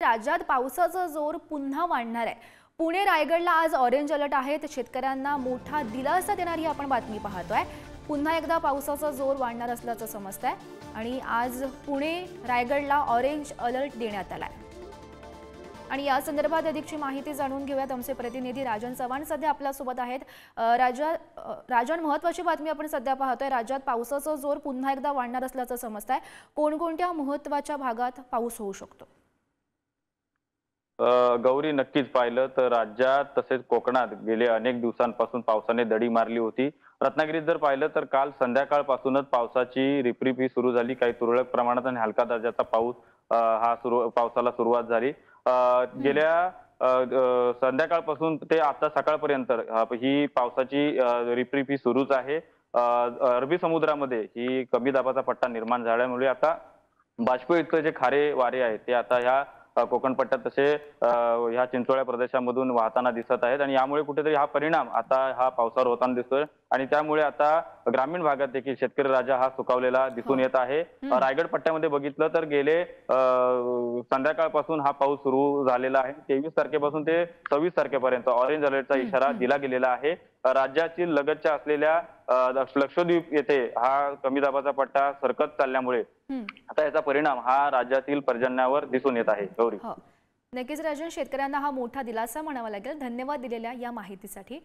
राज्यात पावसाचा जोर पुन्हा वाढणार आहे। पुणे रायगडला आज ऑरेंज अलर्ट आहे। शेतकऱ्यांना मोठा दिलासा देणारी आपण बातमी पाहतोय। पुन्हा एकदा पावसाचा जोर वाढणार असल्याचं समजतंय आणि आज पुणे रायगडला ऑरेंज अलर्ट देण्यात आलाय। आणि या संदर्भात अधिकची माहिती जाणून घेऊयात। आमचे प्रतिनिधी राजन चव्हाण सध्या आपल्या सोबत आहेत। राजन, महत्त्वाची बातमी आपण सध्या पाहतोय। राज्यात पावसाचा जोर पुन्हा एकदा वाढणार असल्याचं समजतंय। कोणकोणत्या महत्त्वाच्या भागात पाऊस होऊ शकतो? गौरी, नक्कीच पाहिलं तर राज्यात तसेच कोकणात गेले अनेक दिवसांपासून पावसाने दडी मारली होती। रत्नागिरीत जर पाहिलं तर काल संध्याकाळपासूनच पावसाची रिपरिप सुरू झाली। काही तुरळक प्रमाणात आणि हलका दर्जाचा पाऊस पावसाला सुरुवात झाली। गेल्या संध्याकाळपासून ते आता सकाळपर्यंत ही पावसाची रिपरिप सुरूच आहे। अरबी समुद्रामध्ये ही कमी दाबाचा पट्टा निर्माण झाल्यामुळे आता बाष्पयुक्त जे खारे वारे आहेत ते आता ह्या कोकण पट्ट्यात तसे ह्या चिंचोळ्या प्रदेशामधून वाहताना दिसत आहेत आणि यामुळे कुठेतरी हा परिणाम आता हा पावसावर होताना दिसतोय आणि त्यामुळे आता ग्रामीण भागात देखील शेतकरी राजा हा सुखावलेला दिसून येत आहे। रायगड पट्ट्यामध्ये बघितलं तर गेले संध्याकाळपासून हा पाऊस सुरू झालेला आहे। 23 तारखेपासून ते 26 तारखेपर्यंत ऑरेंज अलर्टचा इशारा दिला गेलेला आहे। राज्यातील लगतच्या असलेल्या लक्षद्वीप येथे हा कमी दाबाचा पट्टा सरकत चालल्यामुळे आता याचा परिणाम हा राज्यातील पर्जन्यावर दिसून येत आहे। गौरी, नक्कीच राजन, शेतकऱ्यांना हा मोठा दिलासा म्हणावा लागेल। धन्यवाद दिलेल्या या माहितीसाठी।